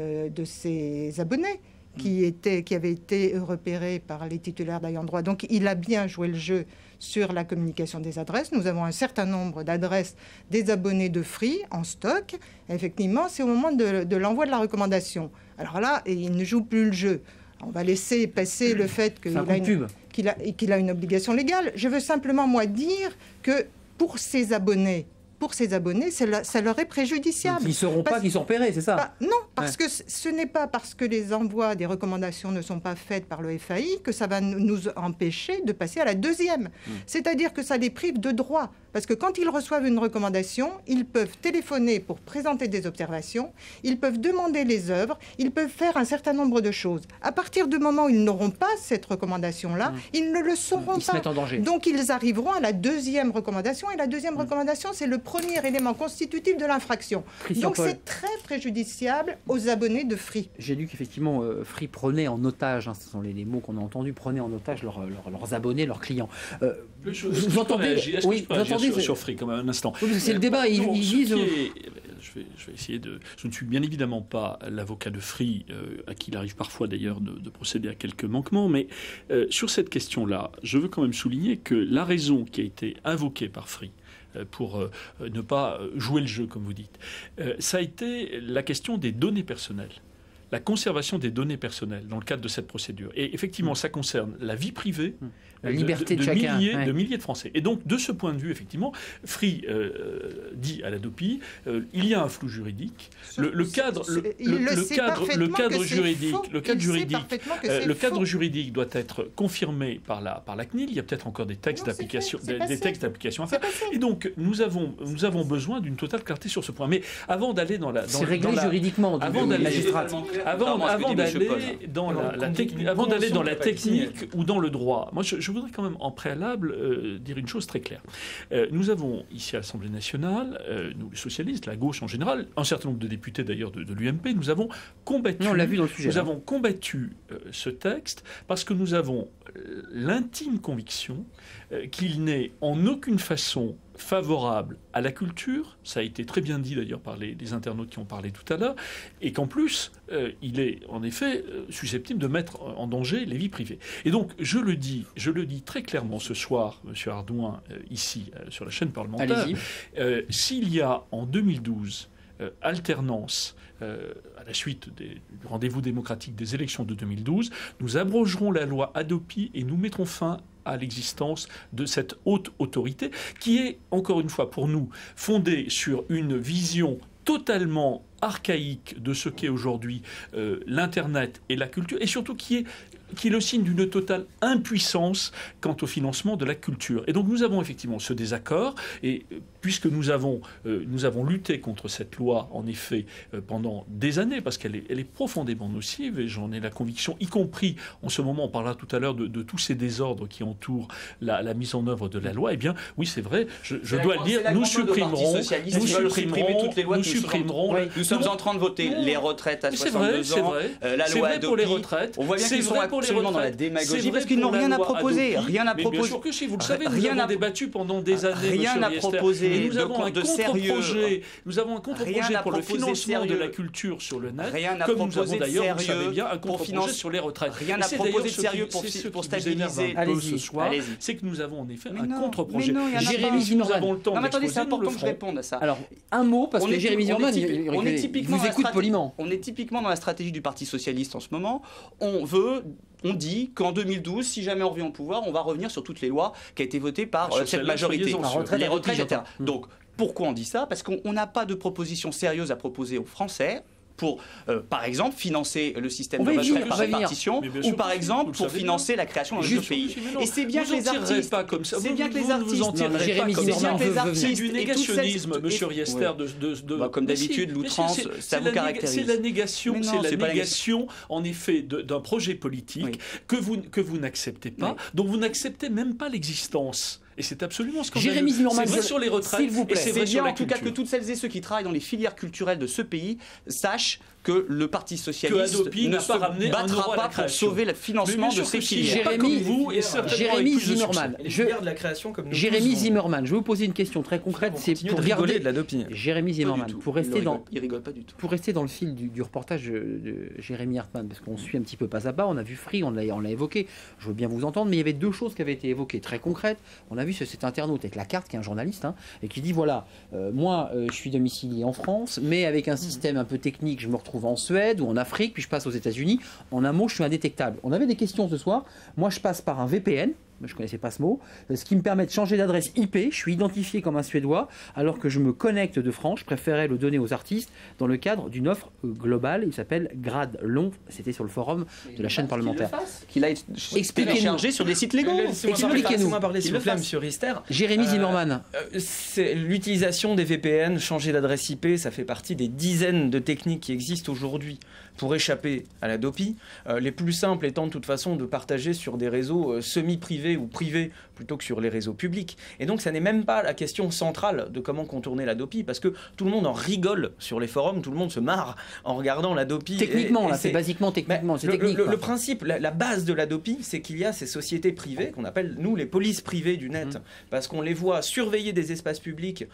de ses abonnés qui avaient été repérés par les titulaires d'ayant droit. Donc il a bien joué le jeu sur la communication des adresses. Nous avons un certain nombre d'adresses des abonnés de Free en stock. Effectivement, c'est au moment de l'envoi de la recommandation. Alors là, il ne joue plus le jeu. On va laisser passer le fait qu'il a une obligation légale. Je veux simplement, moi, dire que pour ses abonnés, ça leur est préjudiciable. Ils ne sauront pas qu'ils sont repérés, c'est ça? Non, parce que ce n'est pas parce que les envois des recommandations ne sont pas faites par le FAI que ça va nous empêcher de passer à la deuxième. C'est-à-dire que ça les prive de droit. Parce que quand ils reçoivent une recommandation, ils peuvent téléphoner pour présenter des observations, ils peuvent demander les œuvres, ils peuvent faire un certain nombre de choses. À partir du moment où ils n'auront pas cette recommandation-là, ils ne le sauront pas. Ils se mettent en danger. Donc ils arriveront à la deuxième recommandation. Et la deuxième recommandation, c'est le premier élément constitutif de l'infraction. Donc c'est très préjudiciable aux abonnés de Free. J'ai lu qu'effectivement, Free prenait en otage, ce sont les mots qu'on a entendus, prenait en otage leurs abonnés, leurs clients. Vous entendez sur Free, comme un instant. Oui, c'est le débat. Ils disent. Je vais essayer de. Je ne suis bien évidemment pas l'avocat de Free, à qui il arrive parfois d'ailleurs de procéder à quelques manquements, mais sur cette question-là, je veux quand même souligner que la raison qui a été invoquée par Free pour ne pas jouer le jeu, comme vous dites, ça a été la question des données personnelles. La conservation des données personnelles dans le cadre de cette procédure. Et effectivement, ça concerne la vie privée la liberté de chacun, de milliers de Français. Et donc, de ce point de vue, effectivement, Free dit à la DOPI, il y a un flou juridique. Le cadre juridique doit être confirmé par la CNIL. Il y a peut-être encore des textes d'application à faire. Et donc, nous avons besoin d'une totale clarté sur ce point. Mais avant d'aller dans la... C'est réglé juridiquement, avant d'aller dans la technique ou dans le droit, moi je voudrais quand même en préalable dire une chose très claire. Nous avons ici à l'Assemblée nationale, nous les socialistes, la gauche en général, un certain nombre de députés d'ailleurs de l'UMP, nous avons combattu, avons combattu ce texte parce que nous avons l'intime conviction qu'il n'est en aucune façon favorable à la culture, ça a été très bien dit d'ailleurs par les internautes qui ont parlé tout à l'heure, et qu'en plus, il est en effet susceptible de mettre en danger les vies privées. Et donc, je le dis très clairement ce soir, Monsieur Ardouin, ici, sur la chaîne parlementaire, s'il y a en 2012 alternance à la suite du rendez-vous démocratique des élections de 2012, nous abrogerons la loi Hadopi et nous mettrons fin à l'existence de cette haute autorité qui est, encore une fois pour nous, fondée sur une vision totalement archaïque de ce qu'est aujourd'hui l'Internet et la culture, et surtout qui est le signe d'une totale impuissance quant au financement de la culture. Et donc nous avons effectivement ce désaccord, et puisque nous avons lutté contre cette loi, en effet, pendant des années, parce qu'elle est profondément nocive, et j'en ai la conviction, y compris, en ce moment, on parlera tout à l'heure de tous ces désordres qui entourent la mise en œuvre de la loi, eh bien, oui, c'est vrai, je dois le dire, nous supprimerons toutes les lois. Nous sommes en train de voter les retraites à 62 ans, la loi Hadopi. Pour les retraites. On voit bien qu'ils sont absolument dans la démagogie parce qu'ils n'ont rien à proposer. Rien à proposer. Bien sûr que si, vous le savez, nous avons débattu pendant des années. Rien à proposer. Nous avons un contre-projet. Nous avons un contre-projet pour le financement de la culture sur le net. Rien à proposer de sérieux pour financer sur les retraites. Rien à proposer de sérieux pour stabiliser. Ce soir, c'est que nous avons en effet un contre-projet. Jérémy Zimmermann. Non, mais attendez, c'est important que je réponde à ça. Alors, un mot, parce que Jérémy Zimmermann vous écoute poliment. On est typiquement dans la stratégie du Parti socialiste en ce moment. On dit qu'en 2012, si jamais on revient au pouvoir, on va revenir sur toutes les lois qui ont été votées par cette majorité. Les retraites, etc. Donc, pourquoi on dit ça? Parce qu'on n'a pas de proposition sérieuse à proposer aux Français pour, par exemple, financer le système de retraite par répartition, ou par exemple, pour financer la création d'un nouveau pays. Et c'est bien que les artistes... C'est bien que les artistes... C'est du négationnisme, monsieur Riester, comme d'habitude, l'outrance, ça vous caractérise. C'est la négation, en effet, d'un projet politique que vous n'acceptez pas, dont vous n'acceptez même pas l'existence. Et c'est absolument scandaleux. Jérémy Zimmermann, c'est vrai sur les retraites, s'il vous plaît. C'est bien en tout cas que toutes celles et ceux qui travaillent dans les filières culturelles de ce pays sachent que le Parti socialiste ne se battra pas pour sauver le financement de ces filières. Jérémy Zimmermann. Jérémy Zimmermann, je vais vous poser une question très concrète. C'est pour rigoler de la dopie. Jérémy Zimmermann, pour rester dans le fil du reportage de Jérémy Hartmann, parce qu'on suit un petit peu pas à pas, on a vu Free, on l'a évoqué, je veux bien vous entendre, mais il y avait deux choses qui avaient été évoquées, très concrètes. On a vu cet internaute avec la carte, qui est un journaliste, et qui dit, voilà, moi, je suis domicilié en France, mais avec un système un peu technique, je me retrouve en Suède ou en Afrique, puis je passe aux États-Unis. En un mot, je suis indétectable. On avait des questions ce soir. Moi, je passe par un VPN. Je ne connaissais pas ce mot, ce qui me permet de changer d'adresse IP. Je suis identifié comme un Suédois, alors que je me connecte de France. Je préférais le donner aux artistes dans le cadre d'une offre globale. Il s'appelle Grade Long. C'était sur le forum de la chaîne parlementaire. Qu'il a téléchargé sur des sites légaux. Expliquez-nous. Parler, s'il vous plaît, monsieur Rister. Jérémy Zimmermann. C'est l'utilisation des VPN, changer d'adresse IP, ça fait partie des dizaines de techniques qui existent aujourd'hui pour échapper à la dopie. Les plus simples étant de toute façon de partager sur des réseaux semi-privés ou privés plutôt que sur les réseaux publics. Et donc ça n'est même pas la question centrale de comment contourner la dopie, parce que tout le monde en rigole sur les forums, tout le monde se marre en regardant la dopie. Techniquement, c'est basiquement techniquement. C'est technique. Le principe, la base de la dopie, c'est qu'il y a ces sociétés privées qu'on appelle, nous, les polices privées du net, parce qu'on les voit surveiller des espaces publics,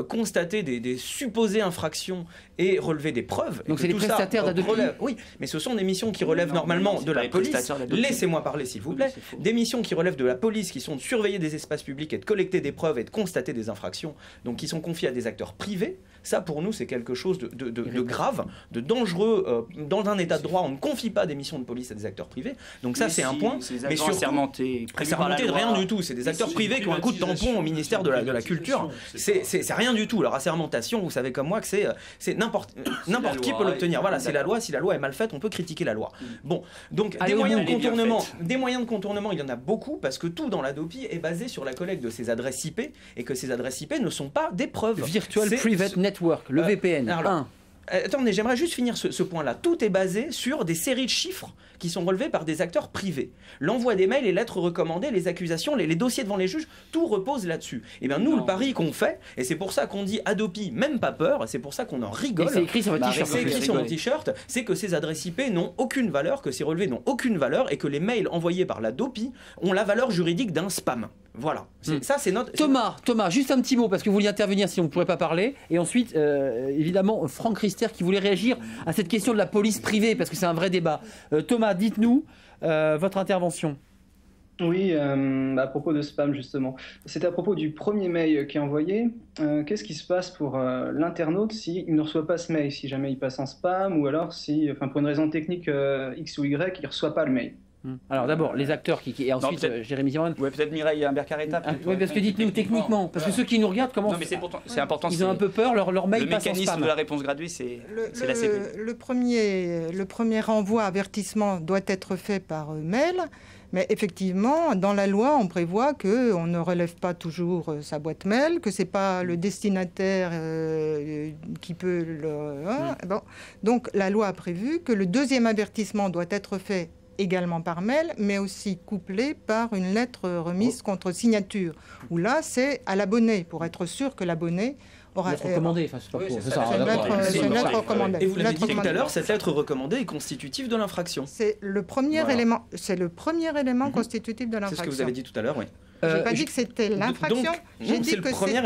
constater des supposées infractions et relever des preuves. Donc c'est les prestataires de la dopie. Oui, mais ce sont des missions qui relèvent normalement de la police. Laissez-moi parler, s'il vous plaît. Des missions qui relèvent de la police, qui sont de surveiller des espaces publics et de collecter des preuves et de constater des infractions, donc qui sont confiées à des acteurs privés. Ça, pour nous, c'est quelque chose de grave, de dangereux. Dans un état de droit, on ne confie pas des missions de police à des acteurs privés. Donc ça, c'est un point. Mais surtout, assermentés de rien du tout. C'est des acteurs privés qui ont un coup de tampon au ministère de la Culture. C'est rien du tout. Leur assermentation, vous savez comme moi que c'est n'importe qui peut l'obtenir. Voilà, c'est la loi. Si la loi est mal faite, on peut critiquer la loi. Bon, donc des moyens de contournement, il y en a beaucoup, parce que tout dans la dopie est basé sur la collecte de ces adresses IP, et que ces adresses IP ne sont pas des preuves. Virtual Private Network, le VPN. Attendez, j'aimerais juste finir ce point-là. Tout est basé sur des séries de chiffres qui sont relevés par des acteurs privés. L'envoi des mails, les lettres recommandées, les accusations, les dossiers devant les juges, tout repose là-dessus. Et bien nous, le pari qu'on fait, et c'est pour ça qu'on dit Adopi, même pas peur, et c'est pour ça qu'on en rigole. C'est écrit sur votre t-shirt. C'est écrit sur mon t-shirt, c'est que ces adresses IP n'ont aucune valeur, que ces relevés n'ont aucune valeur, et que les mails envoyés par l'Adopi ont la valeur juridique d'un spam. Voilà. Ça, c'est notre... Thomas, juste un petit mot, parce que vous vouliez intervenir si on ne pourrait pas parler. Et ensuite, évidemment, Franck Rister qui voulait réagir à cette question de la police privée, parce que c'est un vrai débat. Thomas, dites-nous votre intervention. Oui, à propos de spam, justement. C'est à propos du premier mail qui est envoyé. Qu'est-ce qui se passe pour l'internaute s'il ne reçoit pas ce mail, si jamais il passe en spam, ou alors si, pour une raison technique X ou Y, il ne reçoit pas le mail? Alors d'abord les acteurs et ensuite Jérémy Zimmermann. Ouais, peut-être Mireille Imbert-Carreta. Oui, parce que dites-nous techniquement, parce que ceux qui nous regardent, comment? Non, mais c'est important. Ils ont un peu peur, leur mail passe en spam. Le mécanisme de la réponse graduée, c'est la CP. Le premier renvoi avertissement doit être fait par mail. Mais effectivement, dans la loi, on prévoit qu'on ne relève pas toujours sa boîte mail, que ce n'est pas le destinataire qui peut le... Bon. Donc la loi a prévu que le deuxième avertissement doit être fait également par mail, mais aussi couplé par une lettre remise contre signature, où là, c'est à l'abonné, pour être sûr que l'abonné aura... Lettre recommandée, c'est pas pour... C'est une lettre recommandée. Et vous l'avez dit tout à l'heure, cette lettre recommandée est constitutive de l'infraction. C'est le premier élément constitutif de l'infraction. C'est ce que vous avez dit tout à l'heure, oui. Je n'ai pas dit que c'était l'infraction, j'ai dit que c'était le premier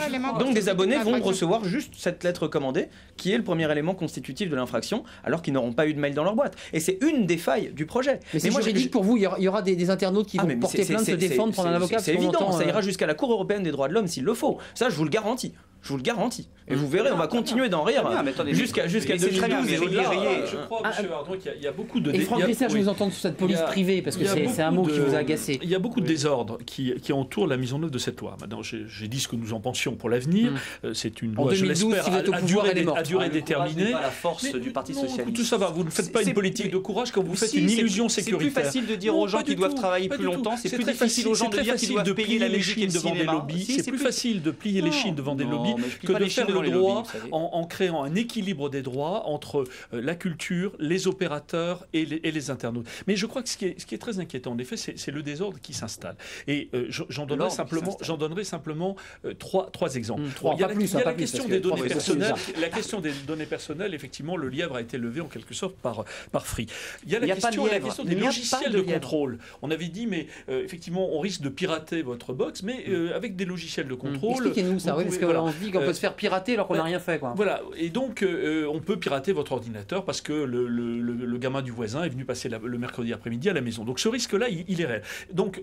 élément. Donc des abonnés vont recevoir juste cette lettre recommandée, qui est le premier élément constitutif de l'infraction, alors qu'ils n'auront pas eu de mail dans leur boîte. Et c'est une des failles du projet. Mais moi j'ai dit que pour vous, il y aura des internautes qui vont porter plainte, se défendre, prendre un avocat. C'est évident, ça ira jusqu'à la Cour européenne des droits de l'homme s'il le faut. Ça, je vous le garantis. Je vous le garantis. Et vous verrez, on va continuer d'en rire jusqu'à 2012 et au-delà. Je crois, M. Ardon, qu'il y a beaucoup de... Et Franck Rister, je vous entends sur cette police privée, parce que c'est un mot qui vous a agacé. Il y a beaucoup de désordre qui entoure la mise en œuvre de cette loi. Maintenant, j'ai dit ce que nous en pensions pour l'avenir. C'est une loi, je l'espère, à durée déterminée. La force du Parti socialiste. Tout ça va. Vous ne faites pas une politique de courage quand vous faites une illusion sécuritaire. C'est plus facile de dire aux gens qu'ils doivent travailler plus longtemps. C'est plus difficile aux gens de dire qu'ils doivent payer la machine devant des lobbies. C'est plus facile de plier les chines devant des lobbies que de faire le droit en créant un équilibre des droits entre la culture, les opérateurs et les internautes. Mais je crois que ce qui est très inquiétant, en effet, c'est le désordre qui s'installe. Et j'en donnerai simplement trois exemples. Il y a la question des données personnelles. La question des données personnelles, effectivement, le lièvre a été levé en quelque sorte par Free. Il y a la question des logiciels de contrôle. On avait dit, mais effectivement, on risque de pirater votre box, mais avec des logiciels de contrôle. Expliquez-nous ça, parce qu'on se dit qu'on peut se faire pirater alors qu'on n'a rien fait. Voilà, et donc on peut pirater votre ordinateur parce que le gamin du voisin est venu passer le mercredi après-midi à la maison. Donc ce risque-là, il est réel. Donc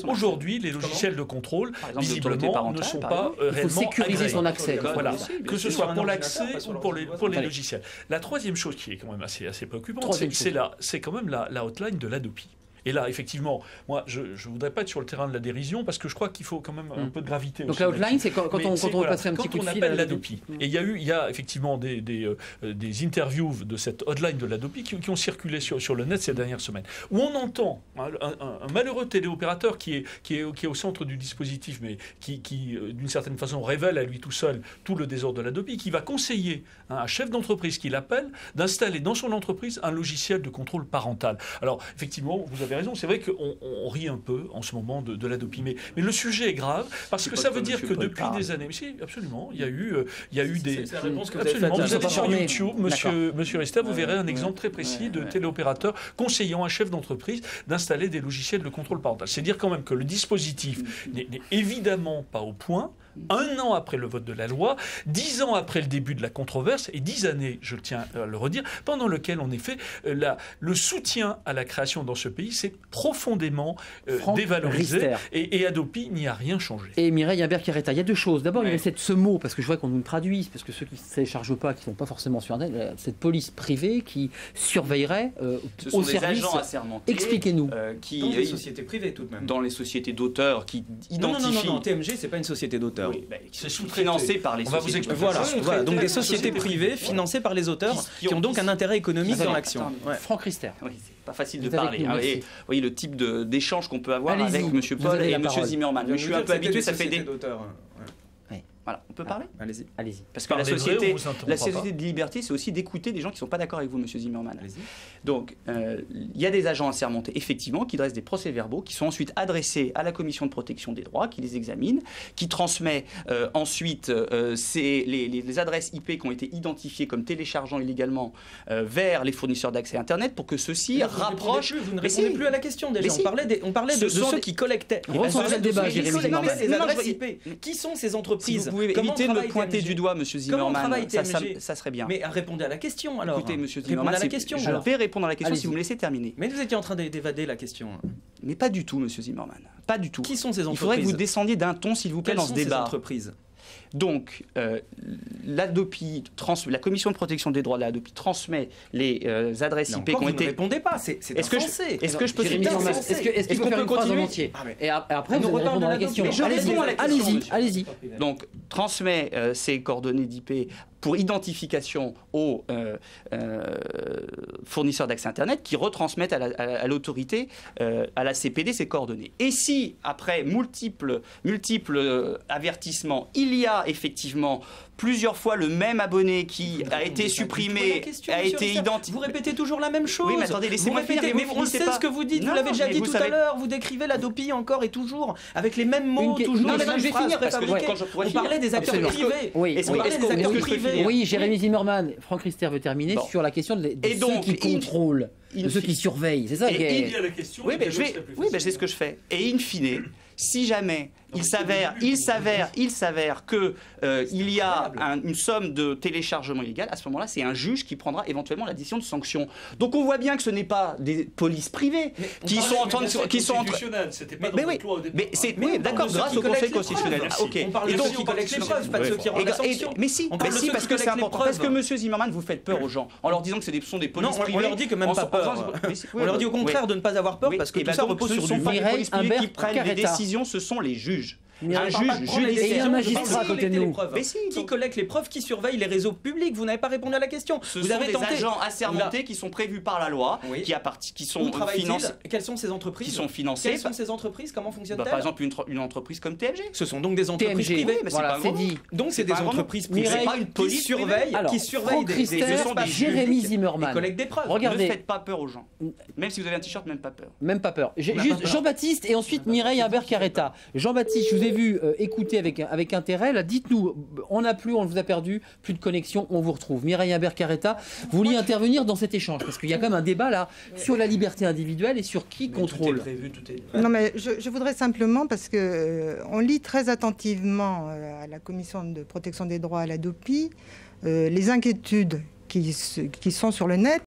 aujourd'hui, les logiciels de contrôle, visiblement, ne sont pas réellement. Il faut sécuriser son accès. Voilà, que ce soit pour l'accès ou pour les logiciels. La troisième chose qui est quand même assez préoccupante, c'est quand même la hotline de l'Adopi. Et là, effectivement, moi, je ne voudrais pas être sur le terrain de la dérision parce que je crois qu'il faut quand même un peu de gravité. Donc la hotline, c'est quand on veut passer un petit coup de fil à l'Adopi. Et il y a effectivement des interviews de cette hotline de l'Adopi qui ont circulé sur le net ces dernières semaines, où on entend un malheureux téléopérateur qui est au centre du dispositif, mais qui d'une certaine façon révèle à lui tout seul tout le désordre de l'Adopi, qui va conseiller à un chef d'entreprise qui l'appelle d'installer dans son entreprise un logiciel de contrôle parental. Alors, effectivement, vous avez raison, c'est vrai qu'on rit un peu en ce moment de l'Adopi, mais le sujet est grave parce que ça veut dire que depuis des années, mais si, absolument, il y a eu des. C'est la réponse que absolument. Vous allez sur YouTube, Monsieur Rister, vous verrez un exemple très précis de téléopérateur conseillant un chef d'entreprise d'installer des logiciels de contrôle parental. C'est dire quand même que le dispositif n'est évidemment pas au point. 1 an après le vote de la loi, 10 ans après le début de la controverse, et 10 années, je tiens à le redire, pendant lequel, en effet, le soutien à la création dans ce pays s'est profondément dévalorisé, et Adopi n'y a rien changé. Et Mireille Imbert-Carreta, il y a deux choses. D'abord, il y a ce mot, parce que je vois qu'on nous le traduise, parce que ceux qui ne se téléchargent pas, qui ne sont pas forcément sur Internet, cette police privée qui surveillerait au service. Des agents assermentés. Expliquez-nous. Dans les sociétés privées, tout de même. Dans les sociétés d'auteurs qui identifient... Non, TMG, c'est pas une société d'auteurs. Oui, c'est financé par les sociétés. Voilà, donc des sociétés privées financées par les auteurs qui ont donc un intérêt économique dans l'action. Franck Rister. Oui, c'est pas facile de parler. Vous voyez le type d'échange qu'on peut avoir avec M. Paul et M. Zimmermann. Je suis un peu habitué, ça fait des... Voilà, on peut parler ? Allez-y. Parce que la société de liberté, c'est aussi d'écouter des gens qui ne sont pas d'accord avec vous, M. Zimmermann. Donc, il y a des agents assermentés, effectivement, qui dressent des procès-verbaux, qui sont ensuite adressés à la Commission de protection des droits, qui les examine, qui transmet ensuite les adresses IP qui ont été identifiées comme téléchargeant illégalement vers les fournisseurs d'accès Internet pour que ceux-ci rapprochent... Vous ne répondez plus à la question déjà. On parlait de ceux qui collectaient. Recentrez le débat, Jérémy Zimmermann. Les adresses IP. Qui sont ces entreprises ? Vous pouvez éviter de me pointer du doigt, M. Zimmermann, ça serait bien. Mais répondez à la question alors. Écoutez, M. Zimmermann, je vais répondre à la question si vous me laissez terminer. Mais vous étiez en train d'évader la question. Mais pas du tout, M. Zimmermann. Pas du tout. Qui sont ces entreprises ? Il faudrait que vous descendiez d'un ton, s'il vous plaît, dans ce débat. Quelles sont ces entreprises ? Donc, l'Adopi, la Commission de protection des droits de l'Adopi transmet les adresses IP qui ont été... Vous ne répondez pas, c'est insensé. Est-ce que je peux... Est-ce qu'on peut une phrase en entier ? Et après, vous répondez à la question. Allez-y. Donc, transmet ces coordonnées d'IP pour identification aux fournisseurs d'accès Internet qui retransmettent à l'autorité, à la CPD, ces coordonnées. Et si, après multiples avertissements, il y a effectivement plusieurs fois le même abonné qui a été supprimé, a été identifié... Vous répétez toujours la même chose. Oui, mais attendez, laissez-moi finir. Mais on sait ce que vous dites, vous l'avez déjà dit tout à l'heure, vous décrivez l'Adopi encore et toujours, avec les mêmes mots, toujours les mêmes phrases préfabriquées. On parlait des acteurs privés. Oui, Jérémy Zimmermann, Franck Rister veut terminer sur la question de ceux qui contrôlent, de ceux qui surveillent. C'est ça qui est... Il y a la question... Oui, c'est ce que je fais. Et in fine, si jamais il s'avère que il y a une somme de téléchargement illégal, à ce moment-là, c'est un juge qui prendra éventuellement la décision de sanction. Donc on voit bien que ce n'est pas des polices privées qui sont en train de... C'était pas dans le loi au départ. Oui, d'accord, grâce au Conseil constitutionnel. On parle de ceux qui collectent les preuves, pas de ceux qui rendent la sanction. Mais si, parce que c'est important. Parce que, M. Zimmermann, vous faites peur aux gens en leur disant que ce sont des polices privées. On leur dit que même pas peur. On leur dit au contraire de ne pas avoir peur parce que tout ça repose sur du polices privées qui prennent des décisions, ce sont les juges. Un juge judiciaire. Et un magistrat à côté de nous. Qui collecte les preuves? Qui surveille les réseaux publics? Vous n'avez pas répondu à la question. Ce sont des agents assermentés qui sont prévus par la loi, qui sont financés. Quelles sont ces entreprises? Qui sont financées. Quelles sont ces entreprises? Comment fonctionnent-elles? Par exemple, une entreprise comme TMG. Ce sont donc des entreprises privées. Voilà, c'est dit. Donc c'est des entreprises privées qui surveillent des Jérémy Zimmermann. Et collectent des preuves. Regardez. Ne faites pas peur aux gens. Même si vous avez un t-shirt, même pas peur. Même pas peur. Juste Jean-Baptiste et ensuite Mireille Imbert-Carretta. Jean-Baptiste, je vous ai vu écouter avec intérêt. Là, dites-nous, on vous a perdu, plus de connexion, on vous retrouve. Mireille Imbert-Carretta, vous vouliez intervenir dans cet échange parce qu'il y a quand même un débat là sur la liberté individuelle et sur qui contrôle. Non, mais je voudrais simplement, parce que on lit très attentivement à la Commission de protection des droits à la DOPI les inquiétudes qui sont sur le net